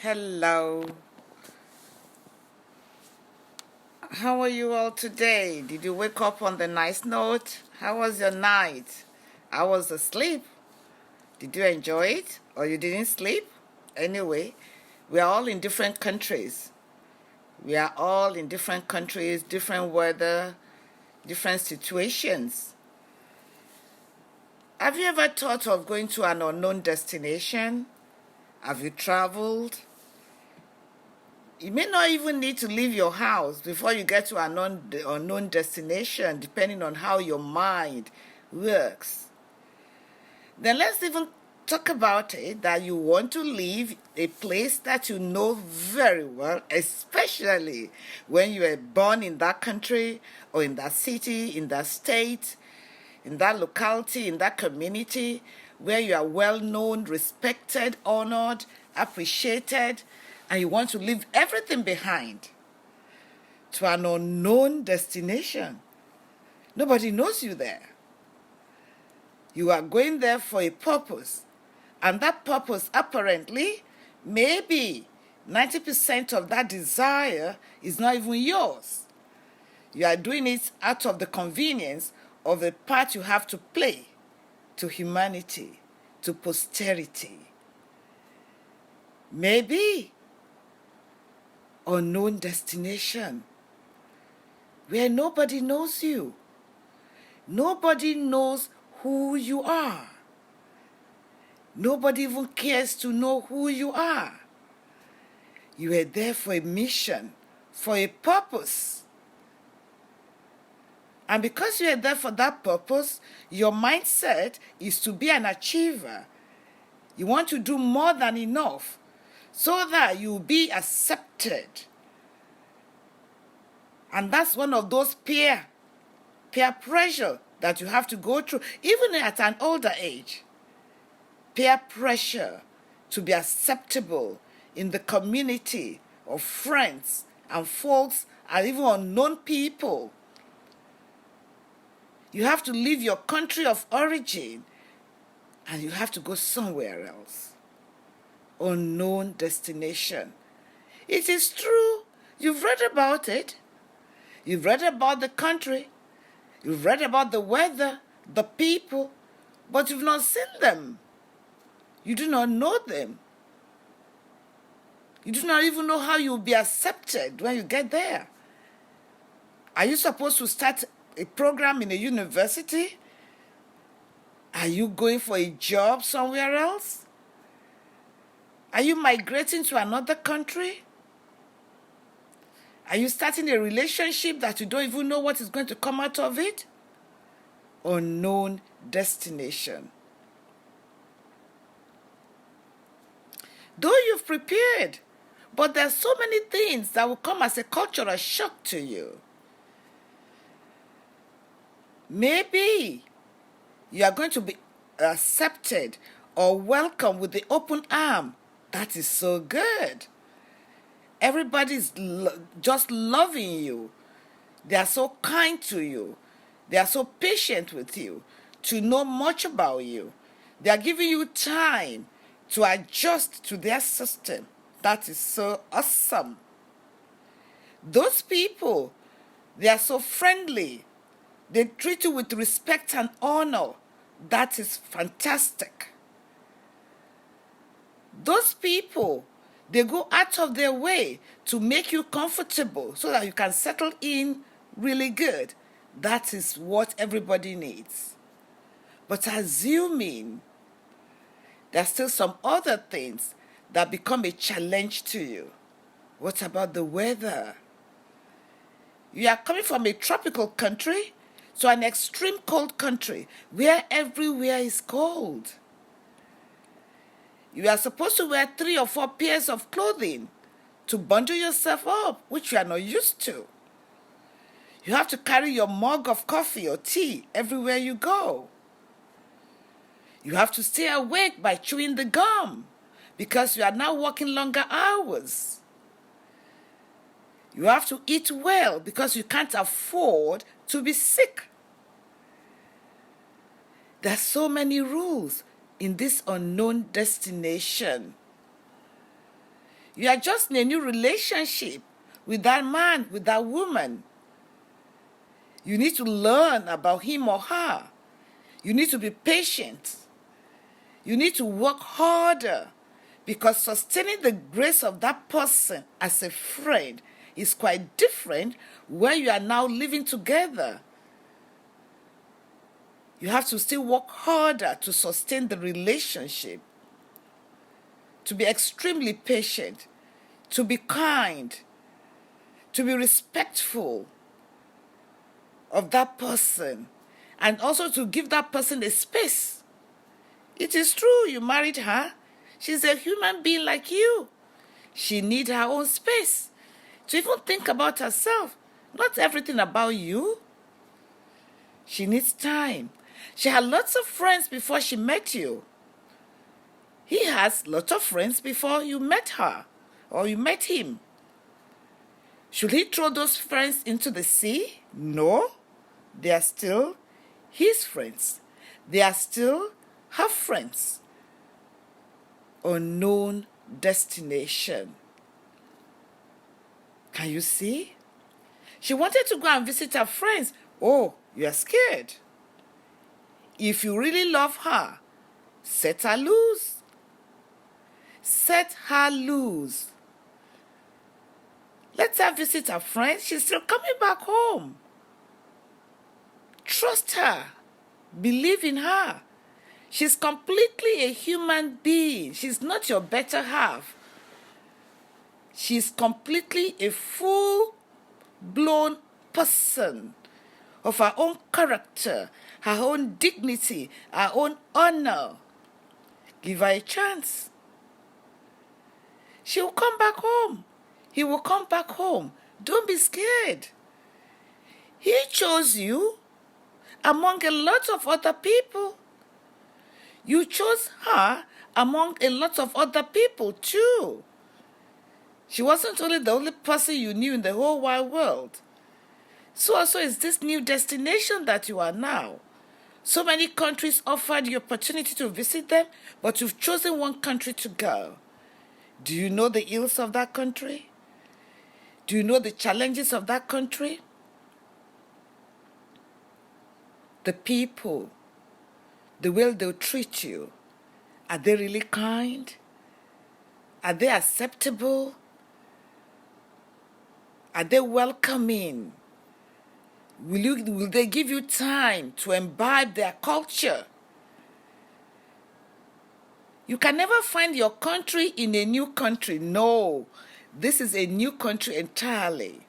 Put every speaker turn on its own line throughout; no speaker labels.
Hello. How are you all today? Did you wake up on the nice note? How was your night? I was asleep. Did you enjoy it? Or you didn't sleep? Anyway, we are all in different countries. We are all in different countries, different weather, different situations. Have you ever thought of going to an unknown destination? Have you traveled? You may not even need to leave your house before you get to an unknown destination, depending on how your mind works. Then let's even talk about it that you want to leave a place that you know very well, especially when you were born in that country or in that city, in that state, in that locality, in that community, where you are well known, respected, honored, appreciated, and you want to leave everything behind to an unknown destination. Nobody knows you there. You are going there for a purpose, and that purpose apparently, maybe 90% of that desire is not even yours. You are doing it out of the convenience of the part you have to play to humanity, to posterity. Maybe unknown destination where nobody knows you. Nobody knows who you are. Nobody even cares to know who you are. You are there for a mission, for a purpose. And because you are there for that purpose, your mindset is to be an achiever. You want to do more than enough so that you'll be accepted. And that's one of those peer pressure that you have to go through, even at an older age. Peer pressure to be acceptable in the community of friends and folks and even unknown people. You have to leave your country of origin and you have to go somewhere else. Unknown destination. It is true. You've read about it. You've read about the country. You've read about the weather, the people, but you've not seen them. You do not know them. You do not even know how you'll be accepted when you get there. Are you supposed to start a program in a university? Are you going for a job somewhere else? Are you migrating to another country? Are you starting a relationship that you don't even know what is going to come out of it? Unknown destination. Though you've prepared, but there are so many things that will come as a cultural shock to you. Maybe you are going to be accepted or welcomed with the open arm. That is so good. Everybody's just loving you. They are so kind to you. They are so patient with you to know much about you. They are giving you time to adjust to their system. That is so awesome. Those people, they are so friendly. They treat you with respect and honor. That is fantastic. Those people, they go out of their way to make you comfortable so that you can settle in really good. That is what everybody needs. But assuming there are still some other things that become a challenge to you. What about the weather? You are coming from a tropical country to an extreme cold country where everywhere is cold. You are supposed to wear 3 or 4 pairs of clothing to bundle yourself up, which you are not used to. You have to carry your mug of coffee or tea everywhere you go. You have to stay awake by chewing the gum because you are now working longer hours. You have to eat well because you can't afford to be sick. There are so many rules in this unknown destination. You are just in a new relationship with that man, with that woman. You need to learn about him or her. You need to be patient. You need to work harder, because sustaining the grace of that person as a friend is quite different when you are now living together. You have to still work harder to sustain the relationship, to be extremely patient, to be kind, to be respectful of that person, and also to give that person a space. It is true, you married her. She's a human being like you. She needs her own space to even think about herself, not everything about you. She needs time. She had lots of friends before she met you. He has lots of friends before you met her or you met him. Should he throw those friends into the sea? No. They are still his friends. They are still her friends. Unknown destination. Can you see? She wanted to go and visit her friends. Oh, you are scared. If you really love her, set her loose. Set her loose. Let her visit her friends. She's still coming back home. Trust her. Believe in her. She's completely a human being. She's not your better half. She's completely a full-blown person of her own character, her own dignity, her own honor. Give her a chance. She will come back home. He will come back home. Don't be scared. He chose you among a lot of other people. You chose her among a lot of other people too. She wasn't only the only person you knew in the whole wide world. So also is this new destination that you are now. So many countries offered you opportunity to visit them, but you've chosen one country to go. Do you know the ills of that country? Do you know the challenges of that country? The people, the way they'll treat you, are they really kind? Are they acceptable? Are they welcoming? Will they give you time to imbibe their culture? You can never find your country in a new country. No, this is a new country entirely.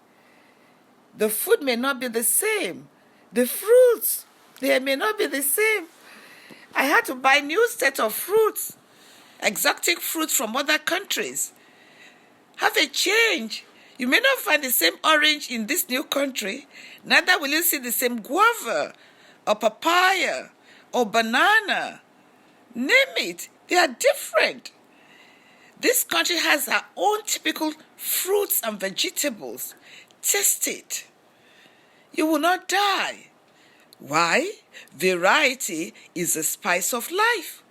The food may not be the same. The fruits, they may not be the same. I had to buy a new set of fruits, exotic fruits from other countries. Have a change. You may not find the same orange in this new country. Neither will you see the same guava or papaya or banana. Name it. They are different. This country has our own typical fruits and vegetables. Taste it. You will not die. Why? Variety is the spice of life.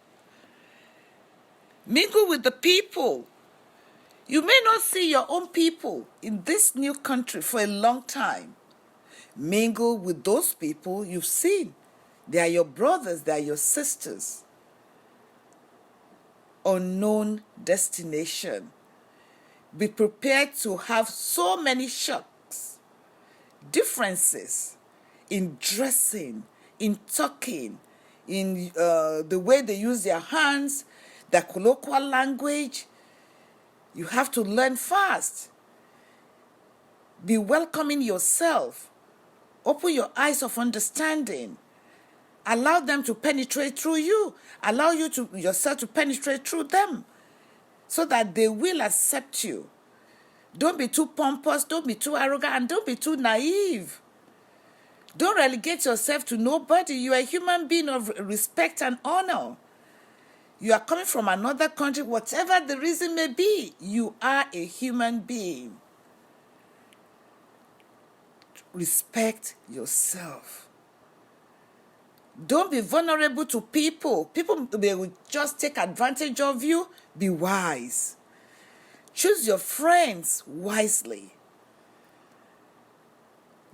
Mingle with the people. You may not see your own people in this new country for a long time. Mingle with those people you've seen. They are your brothers, they are your sisters. Unknown destination. Be prepared to have so many shocks, differences in dressing, in talking, in the way they use their hands, their colloquial language. You have to learn fast. Be welcoming yourself. Open your eyes of understanding. Allow them to penetrate through you. Allow you to yourself to penetrate through them so that they will accept you. Don't be too pompous, don't be too arrogant, and don't be too naive. Don't relegate yourself to nobody. You are a human being of respect and honor. You are coming from another country, whatever the reason may be, you are a human being. Respect yourself. Don't be vulnerable to people. People will just take advantage of you. Be wise. Choose your friends wisely.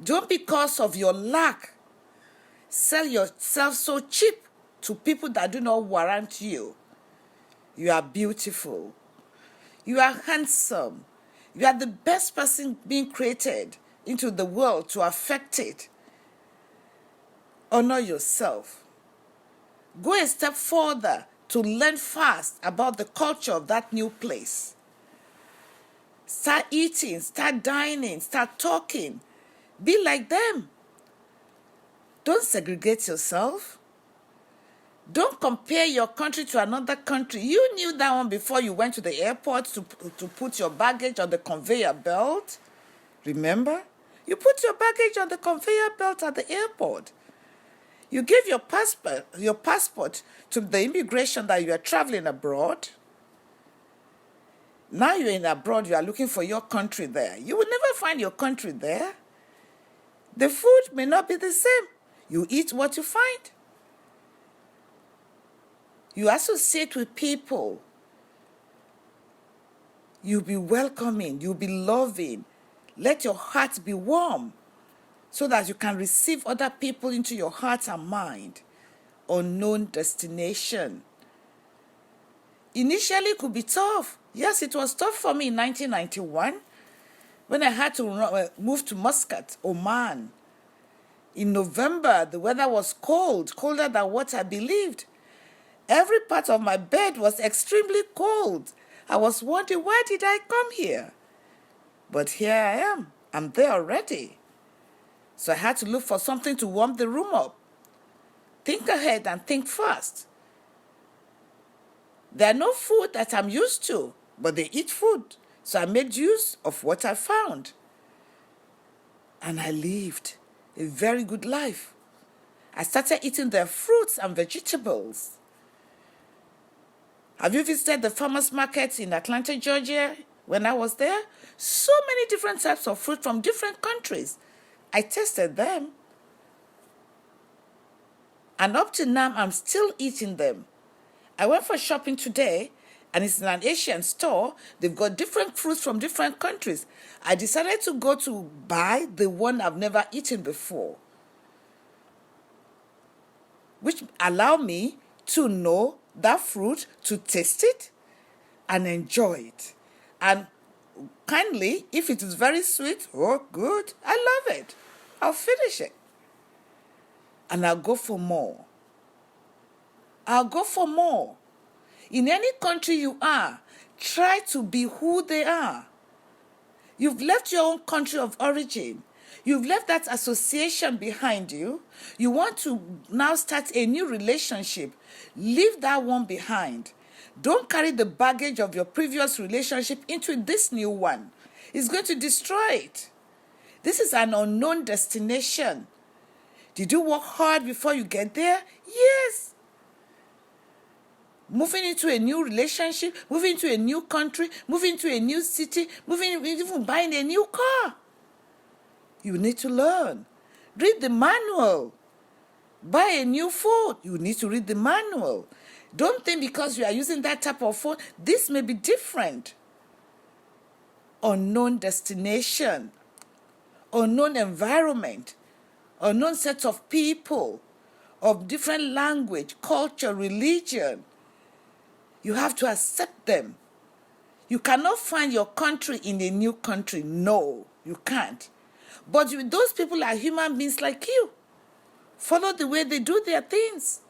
Don't, because of your lack, sell yourself so cheap to people that do not warrant you. You are beautiful. You are handsome. You are the best person being created into the world to affect it. Honor yourself. Go a step further to learn fast about the culture of that new place. Start eating, start dining, start talking. Be like them. Don't segregate yourself. Don't compare your country to another country. You knew that one before you went to the airport to put your baggage on the conveyor belt. Remember? You put your baggage on the conveyor belt at the airport. You gave your passport to the immigration that you are traveling abroad. Now you're in abroad, you are looking for your country there. You will never find your country there. The food may not be the same. You eat what you find. You associate with people. You'll be welcoming. You'll be loving. Let your heart be warm so that you can receive other people into your heart and mind. Unknown destination. Initially, it could be tough. Yes, it was tough for me in 1991 when I had to move to Muscat, Oman. In November, the weather was cold, colder than what I believed. Every part of my bed was extremely cold. I was wondering, why did I come here? But here I am. I'm there already. So I had to look for something to warm the room up. Think ahead and think fast. There are no food that I'm used to, but they eat food. So I made use of what I found. And I lived a very good life. I started eating their fruits and vegetables. Have you visited the farmers market in Atlanta, Georgia, when I was there? So many different types of fruit from different countries. I tasted them. And up to now, I'm still eating them. I went for shopping today, and it's in an Asian store. They've got different fruits from different countries. I decided to go to buy the one I've never eaten before, which allow me to know that fruit, to taste it and enjoy it. And kindly, if it is very sweet, oh good, I love it. I'll finish it. And I'll go for more. I'll go for more. In any country you are, try to be who they are. You've left your own country of origin. You've left that association behind you. You want to now start a new relationship. Leave that one behind. Don't carry the baggage of your previous relationship into this new one. It's going to destroy it. This is an unknown destination. Did you work hard before you get there? Yes. Moving into a new relationship, moving to a new country, moving to a new city, even buying a new car. You need to learn. Read the manual. Buy a new phone. You need to read the manual. Don't think because you are using that type of phone, this may be different. Unknown destination, unknown environment, unknown sets of people, of different language, culture, religion. You have to accept them. You cannot find your country in a new country. No, you can't. But those people are human beings like you. Follow the way they do their things.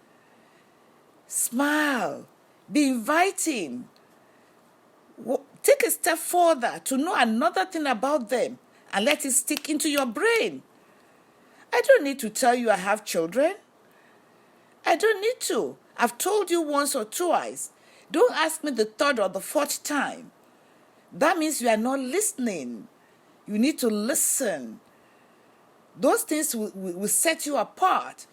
Smile. Be inviting. Take a step further to know another thing about them and let it stick into your brain. I don't need to tell you I have children. I don't need to. I've told you once or twice. Don't ask me the third or the fourth time. That means you are not listening. You need to listen. Those things will set you apart.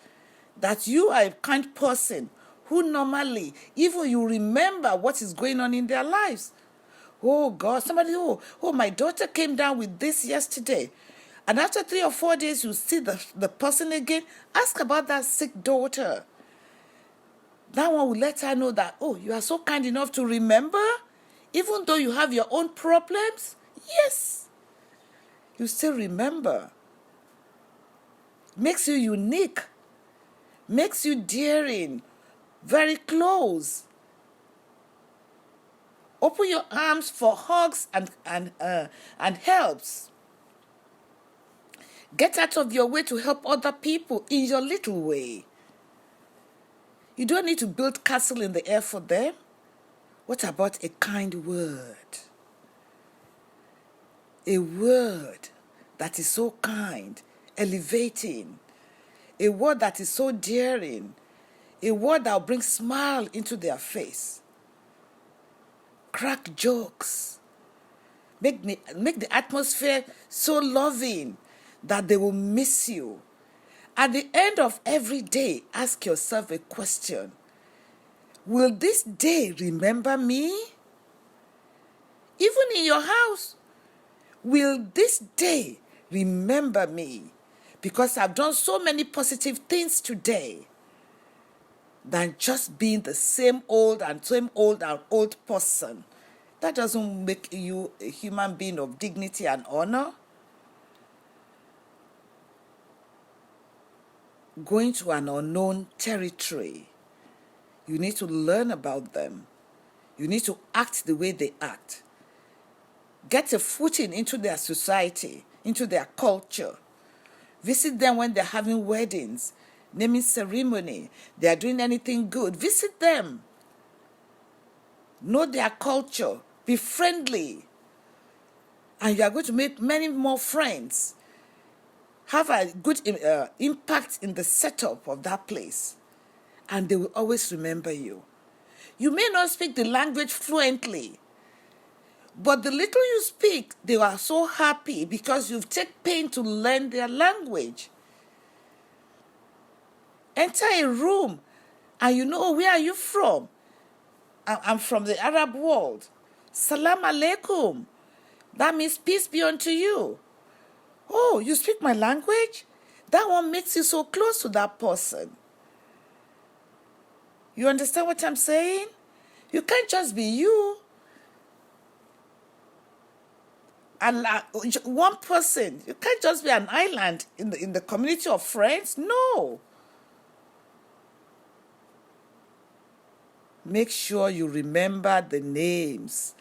That you are a kind person who normally, even you remember what is going on in their lives. Oh God, my daughter came down with this yesterday. And after 3 or 4 days, you see the person again. Ask about that sick daughter. That one will let her know that, oh, you are so kind enough to remember. Even though you have your own problems, yes, you still remember. Makes you unique, makes you daring, very close. Open your arms for hugs and helps. Get out of your way to help other people in your little way. You don't need to build castle in the air for them. What about a kind word? A word that is so kind, elevating. A word that is so daring. A word that will bring smile into their face. Crack jokes. Make the atmosphere so loving that they will miss you. At the end of every day, ask yourself a question. Will this day remember me? Even in your house, will this day remember me? Because I've done so many positive things today than just being the same old person. That doesn't make you a human being of dignity and honor. Going to an unknown territory, you need to learn about them. You need to act the way they act. Get a footing into their society, into their culture. Visit them when they're having weddings, naming ceremony, they are doing anything good. Visit them. Know their culture. Be friendly. And you are going to make many more friends. Have a good impact in the setup of that place. And they will always remember you. You may not speak the language fluently, but the little you speak, they are so happy because you've taken pain to learn their language. Enter a room and you know, oh, where are you from? I'm from the Arab world. Salam alaikum. That means peace be unto you. Oh, you speak my language? That one makes you so close to that person. You understand what I'm saying? You can't just be you. And one person. You can't just be an island in the community of friends. No. Make sure you remember the names.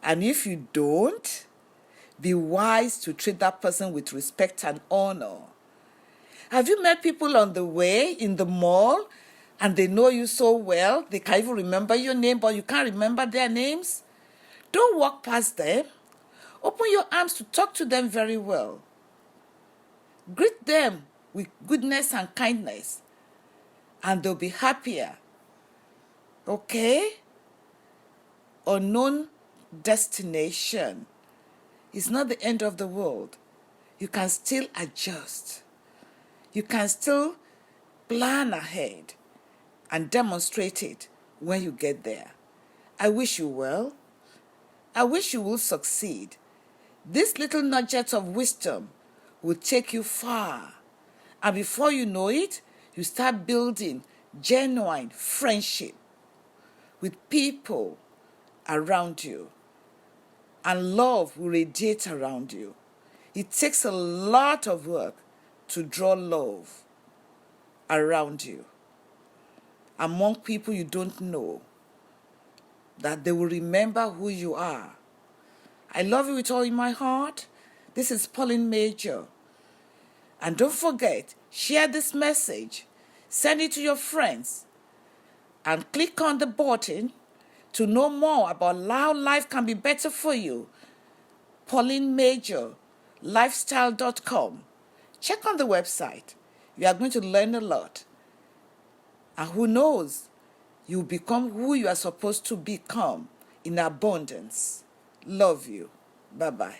And if you don't, be wise to treat that person with respect and honor. Have you met people on the way in the mall and they know you so well, they can even remember your name, but you can't remember their names? Don't walk past them. Open your arms to talk to them very well. Greet them with goodness and kindness, and they'll be happier. Okay? Unknown destination is not the end of the world. You can still adjust. You can still plan ahead and demonstrate it when you get there. I wish you well. I wish you will succeed. This little nugget of wisdom will take you far. And before you know it, you start building genuine friendship with people around you. And love will radiate around you. It takes a lot of work to draw love around you, among people you don't know, that they will remember who you are. I love you with all in my heart. This is Pauline Major. And don't forget, share this message, send it to your friends, and click on the button to know more about how life can be better for you. Pauline Major, lifestyle.com. Check on the website. You are going to learn a lot. And who knows, you become who you are supposed to become in abundance. Love you. Bye-bye.